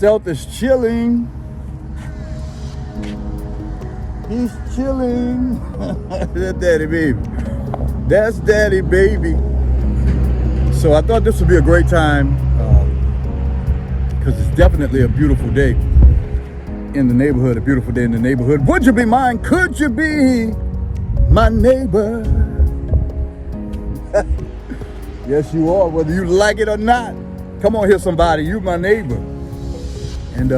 Stealth is chilling. He's chilling. That's Daddy Baby. That's Daddy Baby. So I thought this would be a great time because it's definitely a beautiful day in the neighborhood. A beautiful day in the neighborhood. Would you be mine? Could you be my neighbor? Yes, you are, whether you like it or not. Come on here, somebody. You my neighbor. And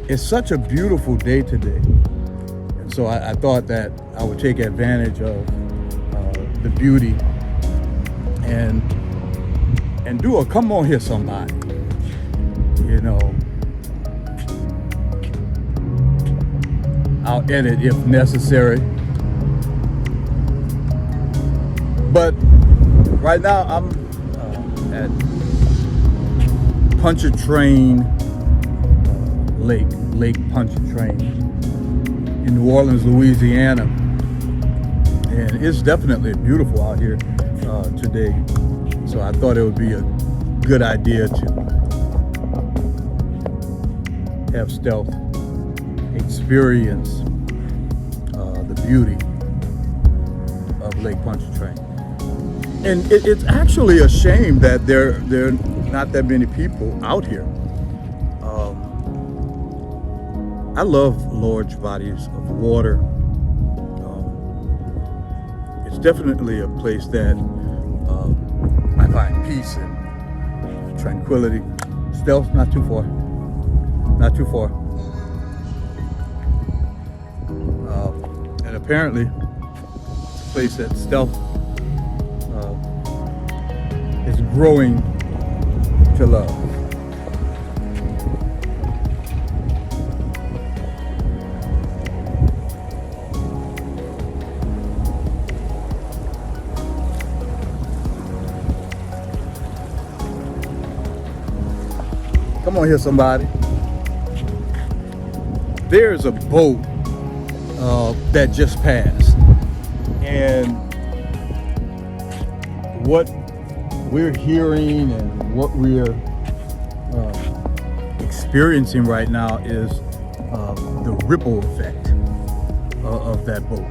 it's such a beautiful day today. And so I thought that I would take advantage of the beauty and do a come on here, somebody. You know, I'll edit if necessary. But right now I'm at Pontchartrain Lake Pontchartrain in New Orleans, Louisiana. And it's definitely beautiful out here today. So I thought it would be a good idea to have Stealth experience the beauty of Lake Pontchartrain. And it's actually a shame that there are not that many people out here. I love large bodies of water. It's definitely a place that I find peace and tranquility. Stealth, not too far. Not too far. And apparently, it's a place that Stealth is growing to love. Come on here, somebody. There's a boat that just passed, and what we're hearing and what we're experiencing right now is the ripple effect of that boat,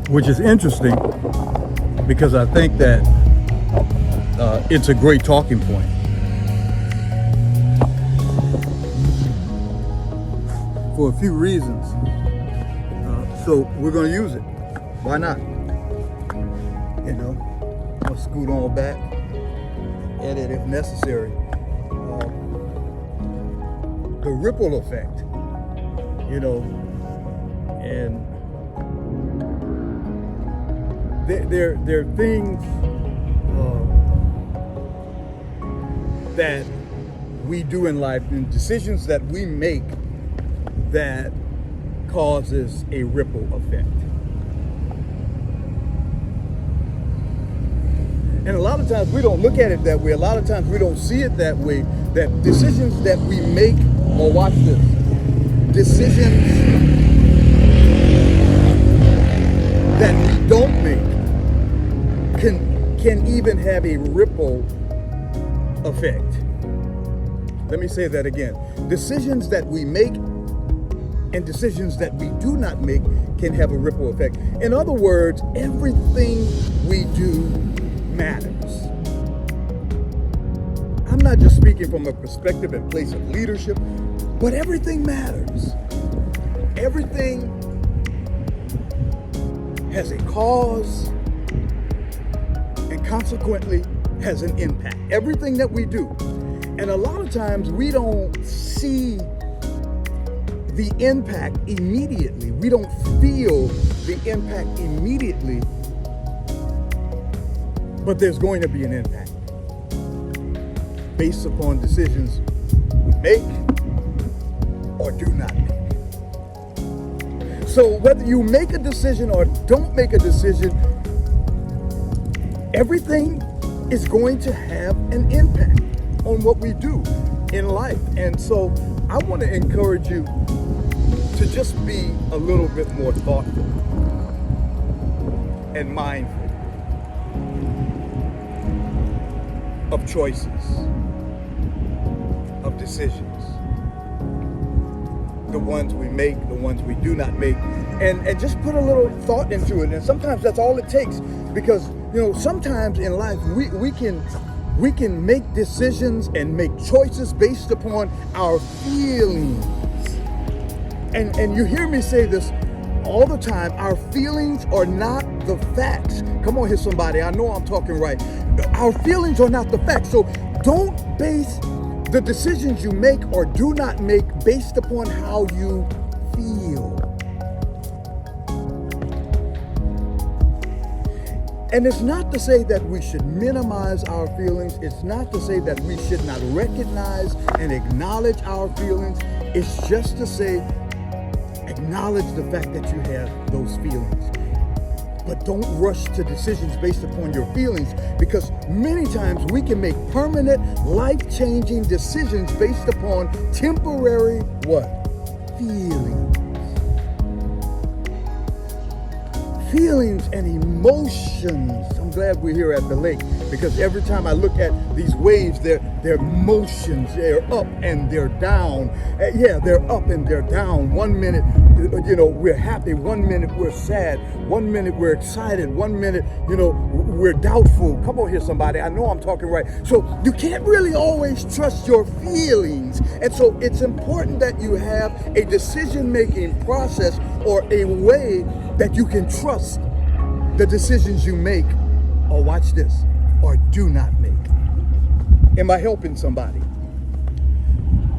which is interesting because I think that it's a great talking point. For a few reasons. So we're going to use it. Why not? You know, I'll scoot on back, edit if necessary. The ripple effect, you know, and there are things that we do in life and decisions that we make that causes a ripple effect. And a lot of times we don't look at it that way. A lot of times we don't see it that way. That decisions that we make, or watch this, decisions that we don't make can even have a ripple effect. Let me say that again. Decisions that we make and decisions that we do not make can have a ripple effect. In other words, everything we do matters. I'm not just speaking from a perspective and place of leadership, but everything matters. Everything has a cause and consequently has an impact. Everything that we do. And a lot of times we don't see the impact immediately. We don't feel the impact immediately, but there's going to be an impact based upon decisions we make or do not make. So whether you make a decision or don't make a decision, everything is going to have an impact on what we do in life. And so I want to encourage you to just be a little bit more thoughtful and mindful of choices. decisions. The ones we make, the ones we do not make. And just put a little thought into it. And sometimes that's all it takes. Because, sometimes in life we can make decisions and make choices based upon our feelings. And you hear me say this all the time. Our feelings are not the facts. Come on here, somebody. I know I'm talking right. Our feelings are not the facts. So don't base the decisions you make or do not make based upon how you feel. And it's not to say that we should minimize our feelings. It's not to say that we should not recognize and acknowledge our feelings. It's just to say, acknowledge the fact that you have those feelings. But don't rush to decisions based upon your feelings, because many times we can make permanent, life-changing decisions based upon temporary what? Feelings. Feelings and emotions. I'm glad we're here at the lake, because every time I look at these waves, they're emotions. They're up and they're down. Yeah, they're up and they're down. 1 minute, we're happy. 1 minute we're sad. 1 minute we're excited. 1 minute, we're doubtful. Come on here, somebody. I know I'm talking right. So you can't really always trust your feelings. And so it's important that you have a decision-making process or a way that you can trust the decisions you make, or watch this, or do not make. Am I helping somebody?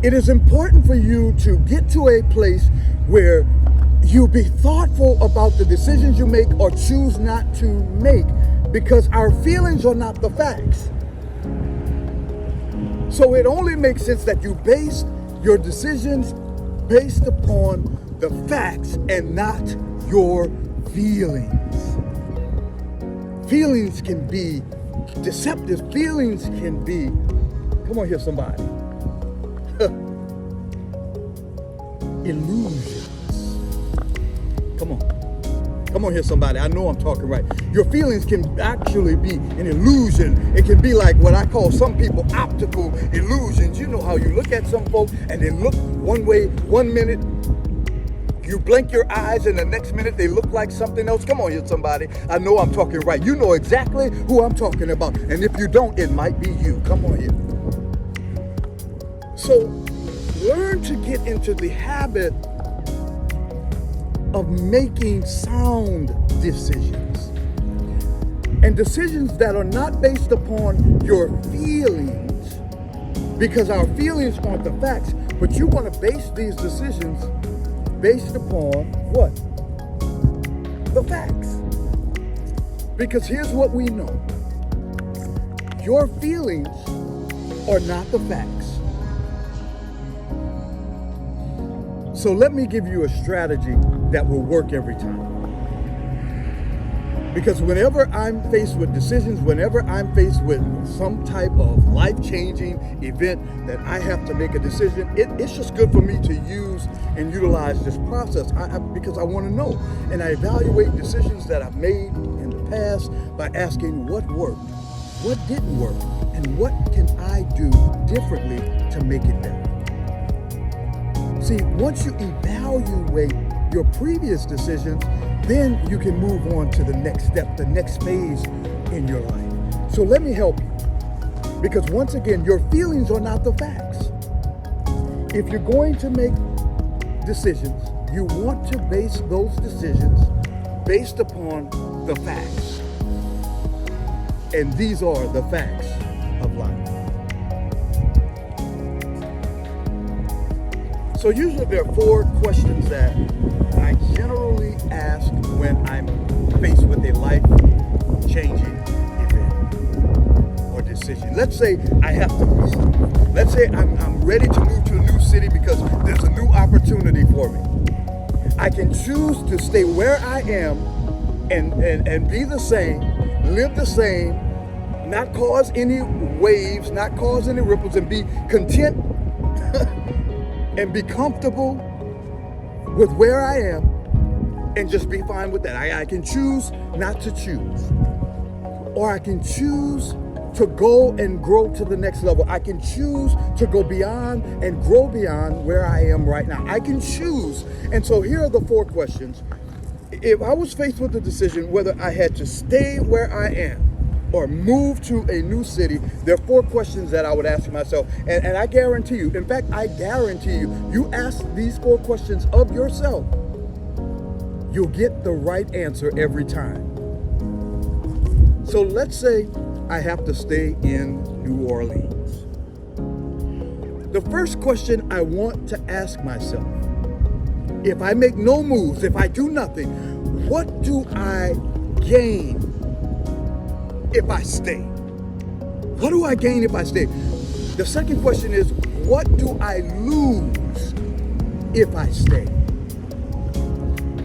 It is important for you to get to a place where you be thoughtful about the decisions you make or choose not to make, because our feelings are not the facts. So it only makes sense that you base your decisions based upon the facts and not your feelings. Feelings can be deceptive. Feelings can be, come on here, somebody, illusions. Come on here, somebody. I know I'm talking right. Your feelings can actually be an illusion. It can be like what I call some people optical illusions. You know how you look at some folks and they look one way 1 minute, you blink your eyes and the next minute they look like something else. Come on here, somebody. I know I'm talking right. You know exactly who I'm talking about. And if you don't, it might be you. Come on here. So learn to get into the habit of making sound decisions. And decisions that are not based upon your feelings, because our feelings aren't the facts, but you want to base these decisions based upon what? The facts. Because here's what we know. Your feelings are not the facts. So let me give you a strategy that will work every time. Because whenever I'm faced with decisions, whenever I'm faced with some type of life-changing event that I have to make a decision, it's just good for me to use and utilize this process because I want to know. And I evaluate decisions that I've made in the past by asking what worked, what didn't work, and what can I do differently to make it better. See, once you evaluate your previous decisions, then you can move on to the next step, the next phase in your life. So let me help you. Because once again, your feelings are not the facts. If you're going to make decisions, you want to base those decisions based upon the facts. And these are the facts of life. So usually there are 4 questions that I generally ask when I'm faced with a life-changing event or decision. Let's say I have to move. Let's say I'm ready to move to a new city because there's a new opportunity for me. I can choose to stay where I am and be the same, live the same, not cause any waves, not cause any ripples, and be content and be comfortable with where I am and just be fine with that. I can choose not to choose. Or I can choose to go and grow to the next level. I can choose to go beyond and grow beyond where I am right now. I can choose. And so here are the 4 questions. If I was faced with the decision whether I had to stay where I am or move to a new city, there are 4 questions that I would ask myself. And I guarantee you, in fact, I guarantee you ask these 4 questions of yourself, you'll get the right answer every time. So let's say I have to stay in New Orleans. The first question I want to ask myself, if I make no moves, if I do nothing, what do I gain if I stay? What do I gain if I stay? The second question is, what do I lose if I stay?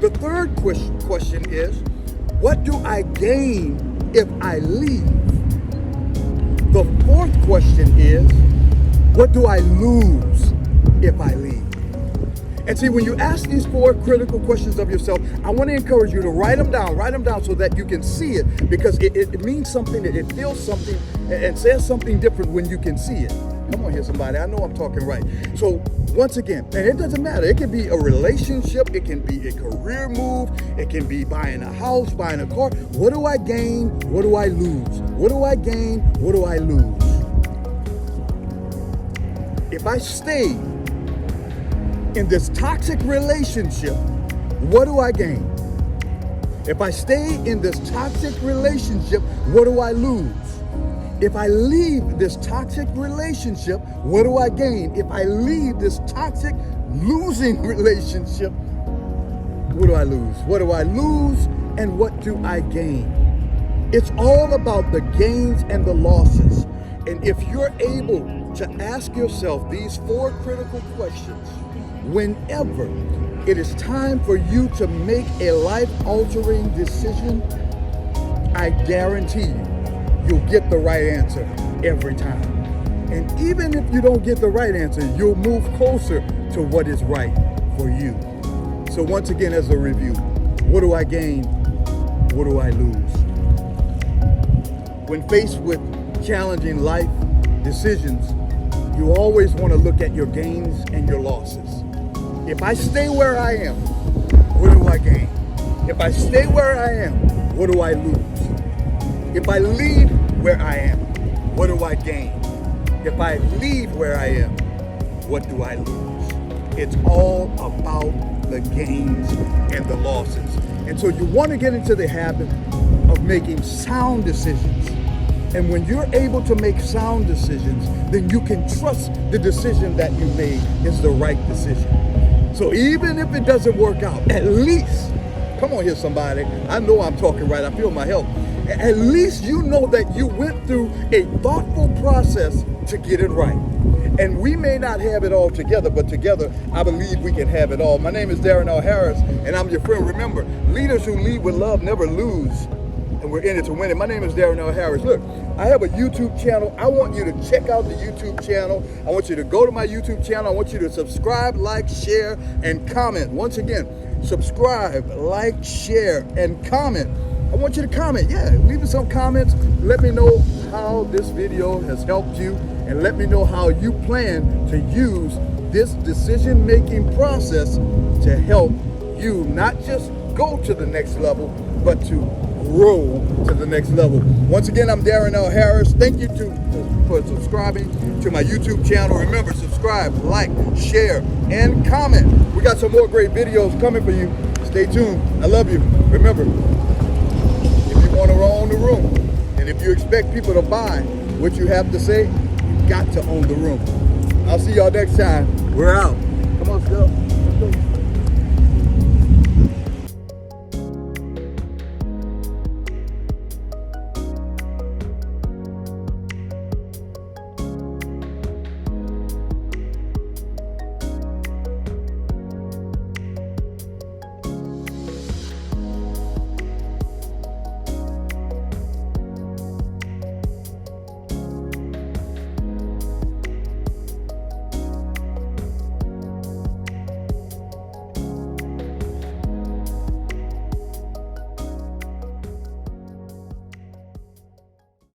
The third question is, what do I gain if I leave? The fourth question is, what do I lose if I leave? And see, when you ask these 4 critical questions of yourself, I want to encourage you to write them down so that you can see it, because it means something, it feels something, and says something different when you can see it. Come on here, somebody. I know I'm talking right. So once again, and it doesn't matter. It can be a relationship. It can be a career move. It can be buying a house, buying a car. What do I gain? What do I lose? What do I gain? What do I lose? If I stay in this toxic relationship, what do I gain? If I stay in this toxic relationship, what do I lose? If I leave this toxic relationship, what do I gain? If I leave this toxic losing relationship, what do I lose? What do I lose and what do I gain? It's all about the gains and the losses. And if you're able to ask yourself these 4 critical questions, whenever it is time for you to make a life-altering decision, I guarantee you'll get the right answer every time. And even if you don't get the right answer, you'll move closer to what is right for you. So once again, as a review, what do I gain? What do I lose? When faced with challenging life decisions, you always want to look at your gains and your losses. If I stay where I am, what do I gain? If I stay where I am, what do I lose? If I leave where I am, what do I gain? If I leave where I am, what do I lose? It's all about the gains and the losses. And so you want to get into the habit of making sound decisions. And when you're able to make sound decisions, then you can trust the decision that you made is the right decision. So even if it doesn't work out, at least, come on here somebody, I know I'm talking right, I feel my help. At least you know that you went through a thoughtful process to get it right. And we may not have it all together, but together, I believe we can have it all. My name is Darren L. Harris, and I'm your friend. Remember, leaders who lead with love never lose, and we're in it to win it. My name is Darren L. Harris. Look, I have a YouTube channel. I want you to check out the YouTube channel. I want you to go to my YouTube channel. I want you to subscribe, like, share, and comment. Once again, subscribe, like, share, and comment. I want you to comment. Yeah, leave me some comments. Let me know how this video has helped you, and let me know how you plan to use this decision-making process to help you not just go to the next level, but to grow to the next level. Once again, I'm Darren L. Harris. Thank you for subscribing to my YouTube channel. Remember, subscribe, like, share, and comment. We got some more great videos coming for you. Stay tuned. I love you. Remember, if you want to own the room, and if you expect people to buy what you have to say, you got to own the room. I'll see y'all next time. We're out. Come on, Phil. Let's go.